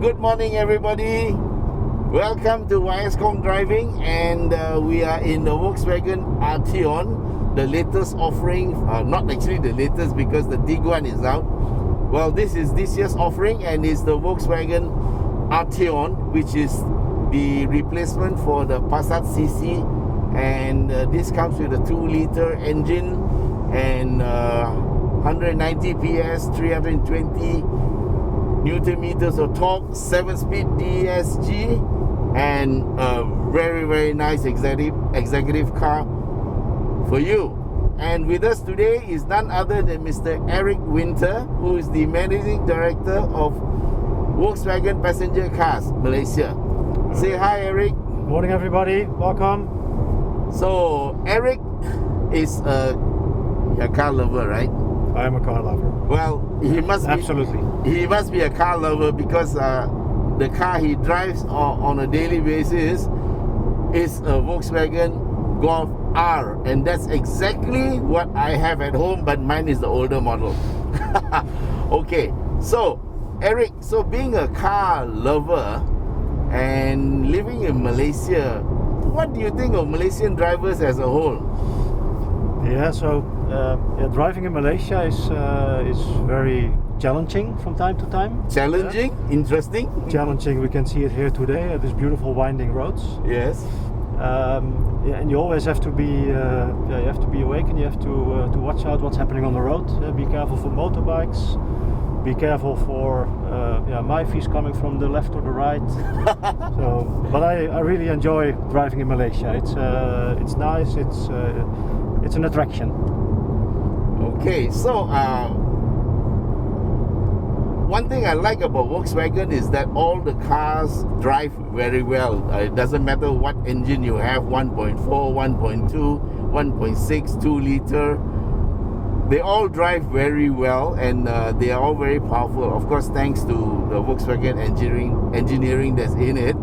Good morning, everybody. Welcome to Khong Driving, and we are in the Volkswagen Arteon, the latest offering. Not actually the latest because the Tiguan is out. Well, this is this year's offering, and it's the Volkswagen Arteon, which is the replacement for the Passat CC, and this comes with a 2-liter engine and 190 PS, 320 Newton meters of torque, 7-speed DSG, and a very nice executive car for you. And with us today is none other than Mr. Eric Winter, who is the Managing Director of Volkswagen Passenger Cars Malaysia. Say hi, Eric. Morning, everybody. Welcome. So Eric is a car lover, right? I am a car lover. Well, he must absolutely. He must be a car lover because the car he drives on a daily basis is a Volkswagen Golf R, and that's exactly what I have at home, but mine is the older model. Okay, so Eric, so being a car lover and living in Malaysia, what do you think of Malaysian drivers as a whole? Yeah, so driving in Malaysia is very challenging from time to time. Challenging, interesting. Challenging. We can see it here today at these beautiful winding roads. Yes. And you always have to be you have to be awake, and you have to watch out what's happening on the road. Be careful for motorbikes. Be careful for MyFis coming from the left or the right. But I really enjoy driving in Malaysia. It's nice. It's an attraction. Okay, so one thing I like about Volkswagen is that all the cars drive very well. It doesn't matter what engine you have, 1.4, 1.2, 1.6, 2-liter. They all drive very well, and they are all very powerful. Of course, thanks to the Volkswagen engineering that's in it.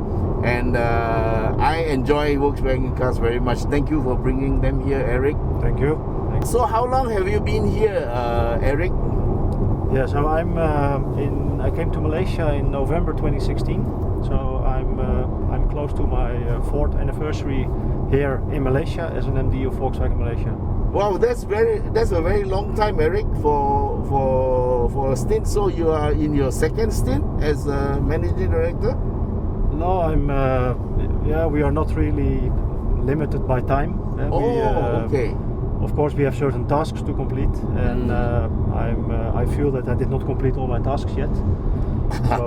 And I enjoy Volkswagen cars very much. Thank you for bringing them here, Eric. Thank you. So how long have you been here, Eric? Yeah, so I came to Malaysia in November 2016. So I'm close to my 4th anniversary here in Malaysia as an MD of Volkswagen Malaysia. Wow, that's a very long time, Eric, for a stint. So you are in your second stint as a managing director? No, we are not really limited by time. Okay. Of course, we have certain tasks to complete, and I feel that I did not complete all my tasks yet. So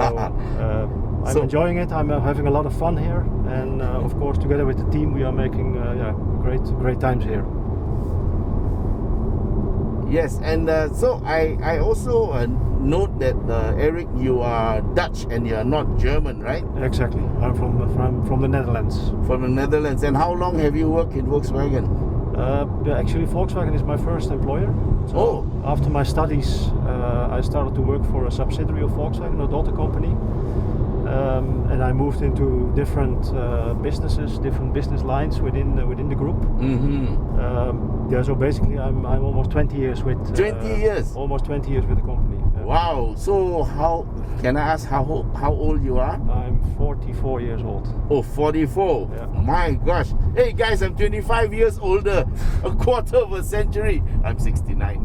I'm enjoying it. I'm having a lot of fun here, and of course, together with the team, we are making great times here. Yes, and so I also note that Eric, you are Dutch and you are not German, right? Exactly. I'm from the Netherlands. From the Netherlands. And how long have you worked in Volkswagen? Actually, Volkswagen is my first employer. So after my studies, I started to work for a subsidiary of Volkswagen, a daughter company. And I moved into different businesses, different business lines within the group. So basically, I'm almost 20 years with. 20 years. Almost 20 years with the company. Wow! So how can I ask how old you are? I'm 44 years old. Oh, 44. Yeah. My gosh! Hey guys, I'm 25 years older. A quarter of a century. I'm 69.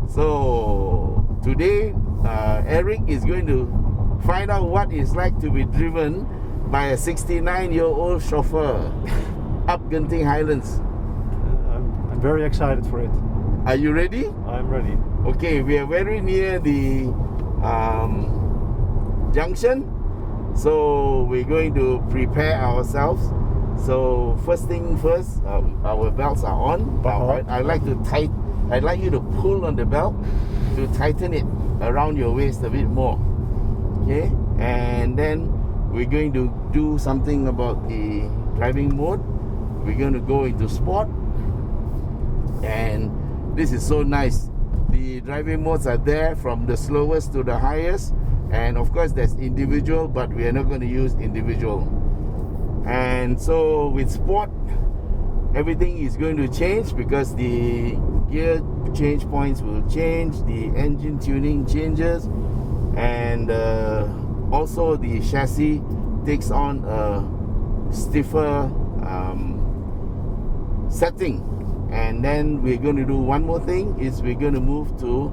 So today, Eric is going to find out what it's like to be driven by a 69-year-old chauffeur up Genting Highlands. I'm very excited for it. Are you ready? I'm ready. Okay, we are very near the junction, so we're going to prepare ourselves. So first thing first, our belts are on. I'd like you to pull on the belt to tighten it around your waist a bit more. Okay, and then we're going to do something about the driving mode. We're going to go into sport, and this is so nice. The driving modes are there from the slowest to the highest, and of course there's individual, but we are not going to use individual. And so with sport, everything is going to change because the gear change points will change, the engine tuning changes, and also the chassis takes on a stiffer setting. And then we're going to do one more thing, is we're going to move to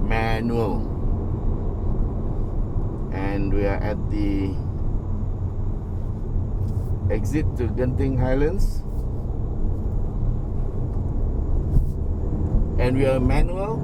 manual. And we are at the exit to Genting Highlands, and we are manual.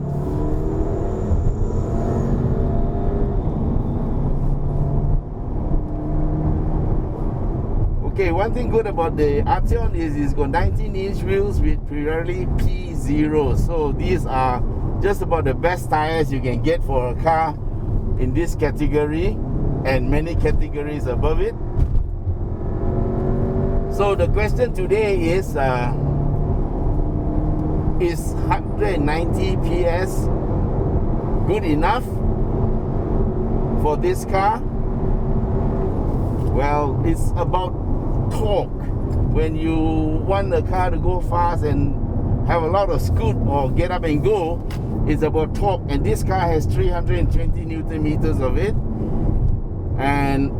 Okay, one thing good about the Arteon is it's got 19-inch wheels with Pirelli P0. So these are just about the best tires you can get for a car in this category and many categories above it. So the question today is 190 PS good enough for this car? Well, it's about torque. When you want a car to go fast and have a lot of scoot or get up and go, it's about torque, and this car has 320 Newton meters of it. And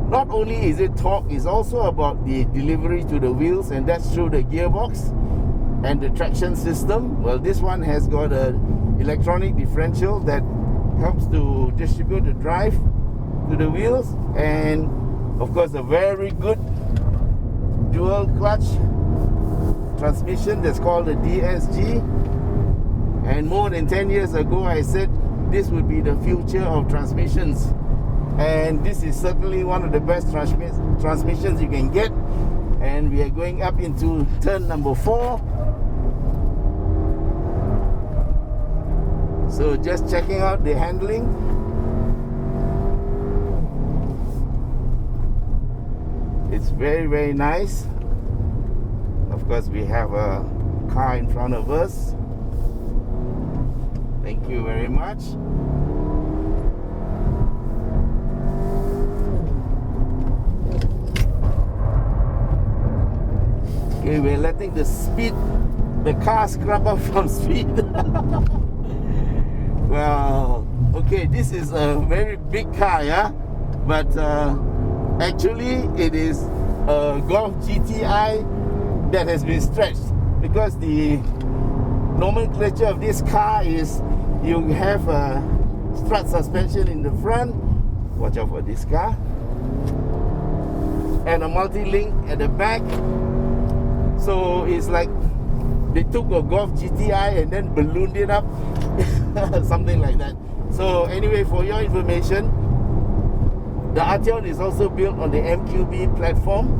not only is it torque, it's also about the delivery to the wheels, and that's through the gearbox and the traction system. Well, this one has got an electronic differential that helps to distribute the drive to the wheels, and of course a very good dual clutch transmission that's called the DSG. And more than 10 years ago I said this would be the future of transmissions, and this is certainly one of the best transmissions you can get. And we are going up into turn number 4. So just checking out the handling. It's very, very nice. Of course, we have a car in front of us. Thank you very much. Okay, we're letting the car scrub up from speed. Well, okay, this is a very big car, yeah? But actually, it is a Golf GTI that has been stretched, because the nomenclature of this car is you have a strut suspension in the front. Watch out for this car. And a multi-link at the back. So it's like they took a Golf GTI and then ballooned it up. Something like that. So anyway, for your information, the Arteon is also built on the MQB platform.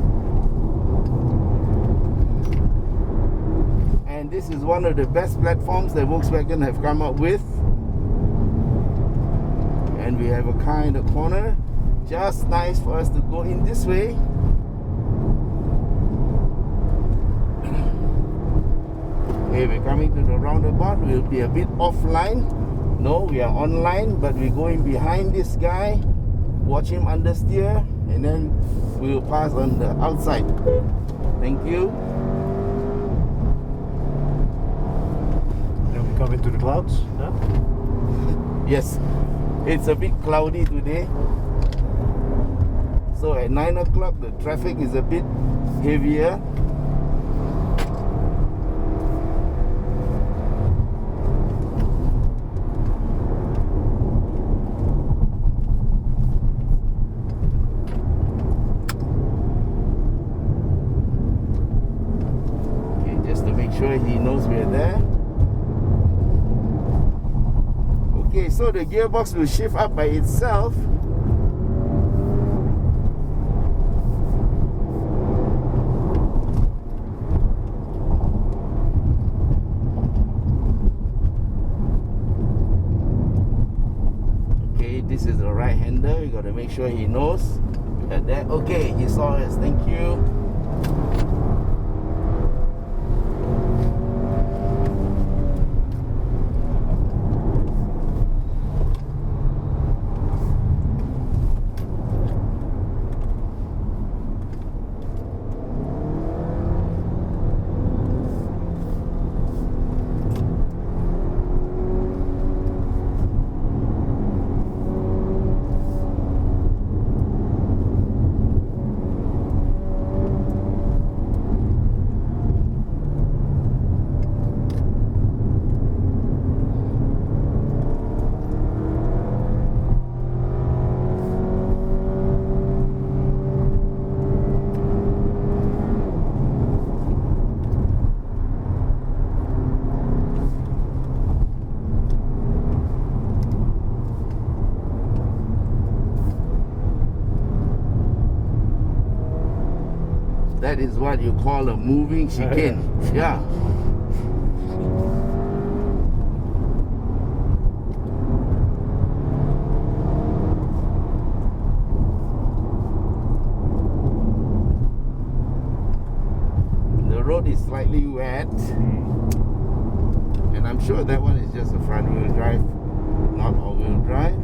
And this is one of the best platforms that Volkswagen have come up with. And we have a car in the corner. Just nice for us to go in this way. Okay, we're coming to the roundabout. We'll be a bit offline. No, we are online, but we're going behind this guy. Watch him understeer, and then we will pass on the outside. Thank you. Then we come into the clouds. Huh? Yes, it's a bit cloudy today. So at 9 o'clock, the traffic is a bit heavier. He knows we're there. Okay, so the gearbox will shift up by itself. Okay, this is the right hander. We got to make sure he knows that. Okay, he saw us. Thank you. That is what you call a moving chicane. Yeah. The road is slightly wet, and I'm sure that one is just a front wheel drive, not all wheel drive.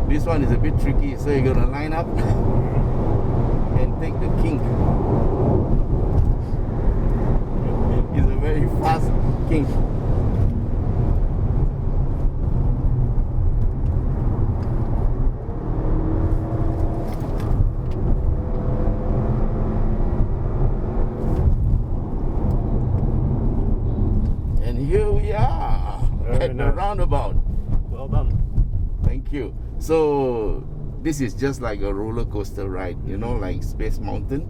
This one is a bit tricky, so you're gonna line up and take the kink. It's a very fast kink. And here we are at the roundabout. Well done. Thank you. So this is just like a roller coaster ride, you know, like Space Mountain.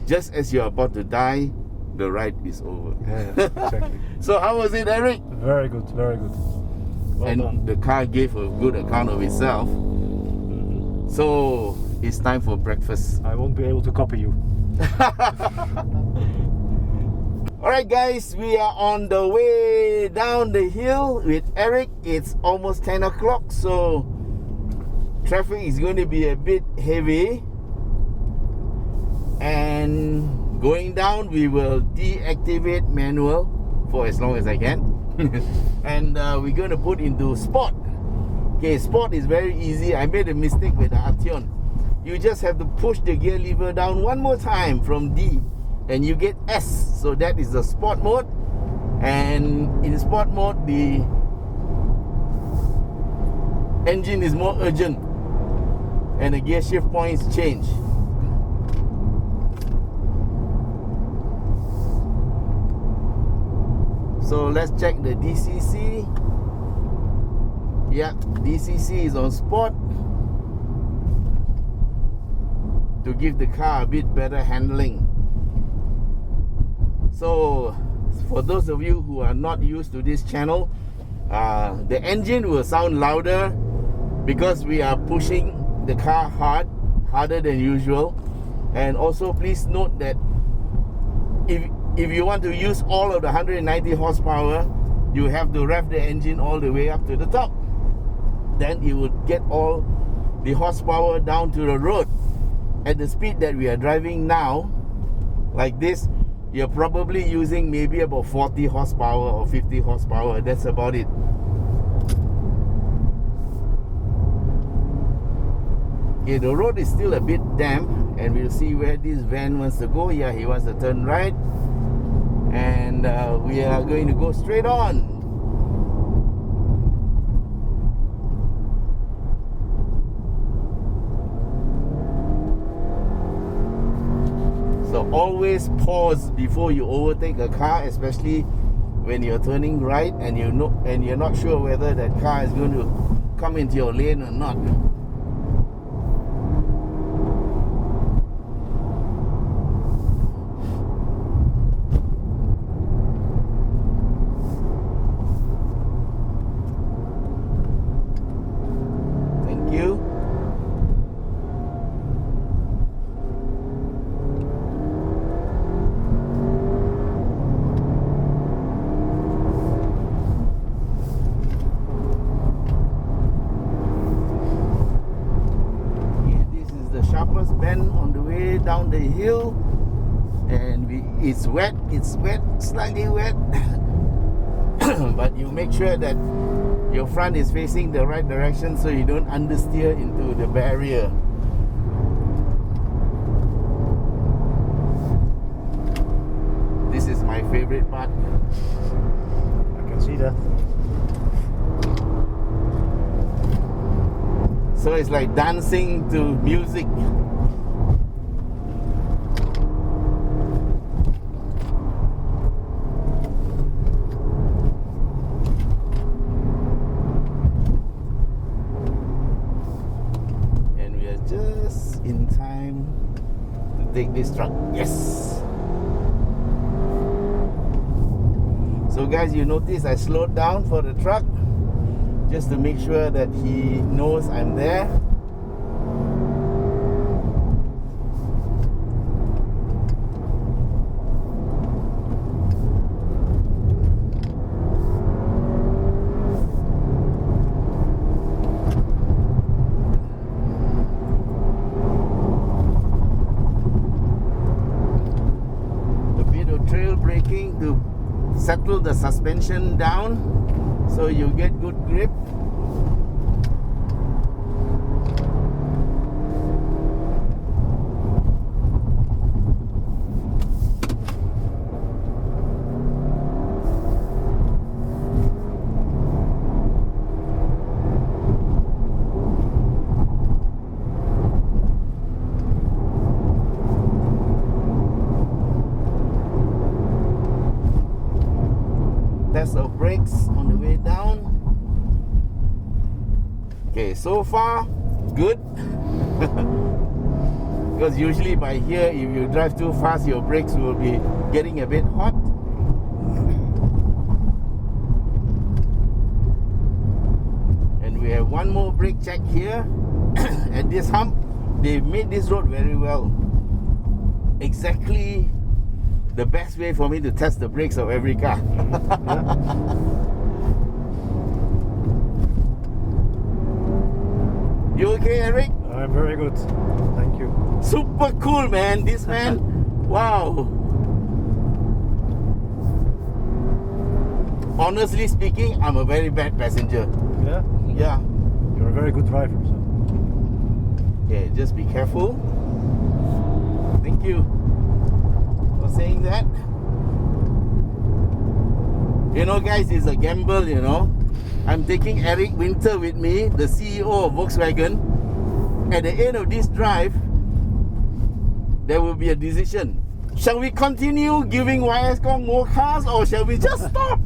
Just as you're about to die, the ride is over. Yeah, exactly. So how was it, Eric? Very good, very good. Well And done. the car gave a good account of itself. So it's time for breakfast. I won't be able to copy you. Alright guys, we are on the way down the hill with Eric. It's almost 10 o'clock, so traffic is going to be a bit heavy. And going down, we will deactivate manual for as long as I can. And we're going to put into sport. Okay, sport is very easy. I made a mistake with the Arteon. You just have to push the gear lever down one more time from D, and you get S. So that is the sport mode. And in sport mode, the engine is more urgent and the gear shift points change. So let's check the DCC. Yeah, DCC is on sport to give the car a bit better handling. So for those of you who are not used to this channel, the engine will sound louder because we are pushing the car harder than usual. And also please note that if you want to use all of the 190 horsepower, you have to rev the engine all the way up to the top. Then it would get all the horsepower down to the road. At the speed that we are driving now, like this, you're probably using maybe about 40 horsepower or 50 horsepower. That's about it. Okay, the road is still a bit damp, and we'll see where this van wants to go. Yeah, he wants to turn right, and we are going to go straight on. So always pause before you overtake a car, especially when you're turning right and you're not sure whether that car is going to come into your lane or not. Thank you. Sharpest bend on the way down the hill, and it's wet, slightly wet. But you make sure that your front is facing the right direction so you don't understeer into the barrier. This is my favorite part. I can see that. So it's like dancing to music. And we are just in time to take this truck. Yes! So guys, you notice I slowed down for the truck just to make sure that he knows I'm there. A bit of trail braking to settle the suspension down so you get good grip. Test of brakes on the way down. Okay, so far good. Because usually by here, if you drive too fast, your brakes will be getting a bit hot. And we have one more brake check here. At this hump, they made this road very well. Exactly the best way for me to test the brakes of every car. You okay, Eric? I'm very good. Thank you. Super cool, man. This man, wow. Honestly speaking, I'm a very bad passenger. Yeah? Yeah. You're a very good driver. So. Okay, just be careful. Thank you for saying that. You know, guys, it's a gamble, you know. I'm taking Eric Winter with me, the CEO of Volkswagen. At the end of this drive, there will be a decision. Shall we continue giving YS-Khong more cars or shall we just stop?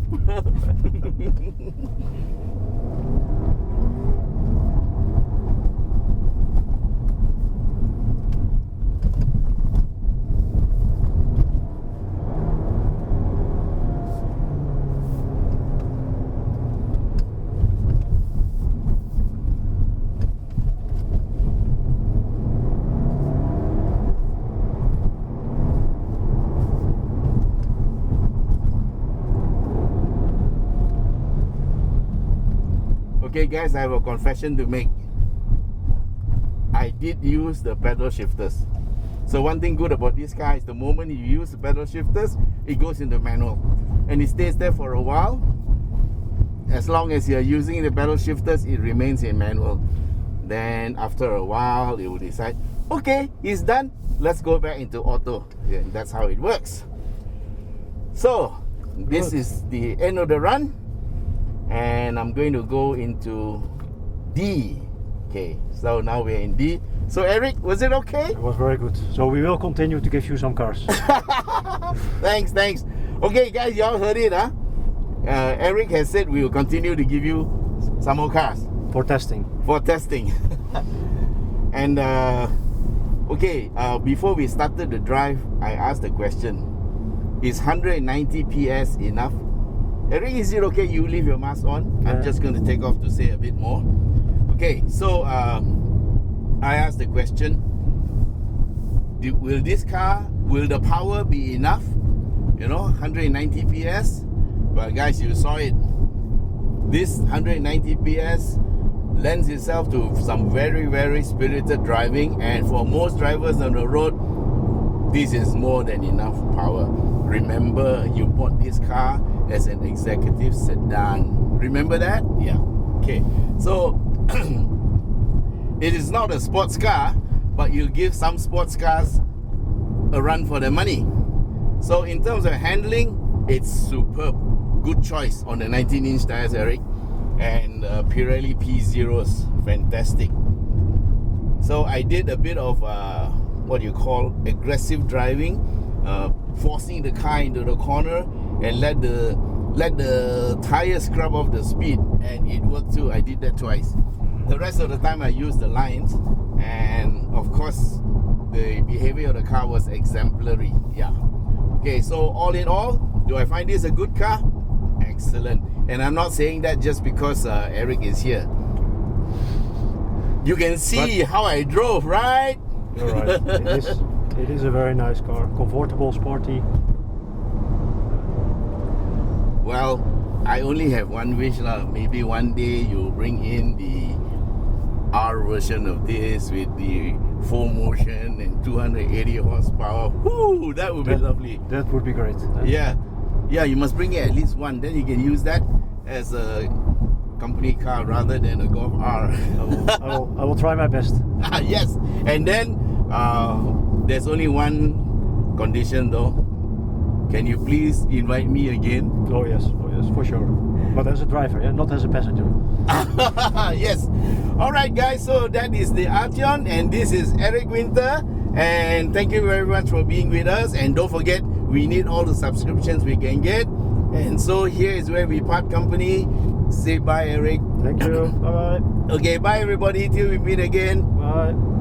Okay guys, I have a confession to make. I did use the pedal shifters. So one thing good about this car is the moment you use the pedal shifters, it goes into manual. And it stays there for a while. As long as you're using the pedal shifters, it remains in manual. Then after a while, it will decide, okay, it's done. Let's go back into auto. Yeah, that's how it works. So, this is the end of the run. And I'm going to go into D. Okay, so now we're in D. So Eric, was it okay? It was very good. So we will continue to give you some cars. Thanks. Okay guys, y'all heard it, huh? Eric has said we will continue to give you some more cars. For testing. And okay, before we started the drive, I asked the question, is 190 PS enough? Eric, is it okay you leave your mask on? Yeah. I'm just going to take off to say a bit more. Okay, so I asked the question, will the power be enough? You know, 190 PS? Well guys, you saw it. This 190 PS lends itself to some very, very spirited driving, and for most drivers on the road, this is more than enough power. Remember, you bought this car as an executive sedan. Remember that? Yeah. Okay. So it is not a sports car, but you give some sports cars a run for their money. So in terms of handling, It's superb. Good choice on the 19-inch tires, Eric. And Pirelli P0s, fantastic. So I did a bit of what you call aggressive driving, forcing the car into the corner and let the tire scrub off the speed, and it worked too. I did that twice. The rest of the time I used the lines, and of course the behavior of the car was exemplary. Yeah. Okay, so all in all, do I find this a good car? Excellent. And I'm not saying that just because Eric is here. You can see how I drove, right? You're right. It is a very nice car. Comfortable, sporty. Well, I only have one wish lah. Maybe one day you bring in the R version of this with the 4Motion and 280 horsepower. Whoo, that would be lovely. That would be great. Yeah, you must bring it at least one. Then you can use that as a company car rather than a Golf R. I will try my best. Yes, and then there's only one condition though. Can you please invite me again? Oh yes, for sure. But as a driver, yeah, not as a passenger. Yes. All right, guys. So that is the Arteon, and this is Eric Winter. And thank you very much for being with us. And don't forget, we need all the subscriptions we can get. And so here is where we part company. Say bye, Eric. Thank you. Bye bye. Okay, bye everybody. Till we meet again. Bye.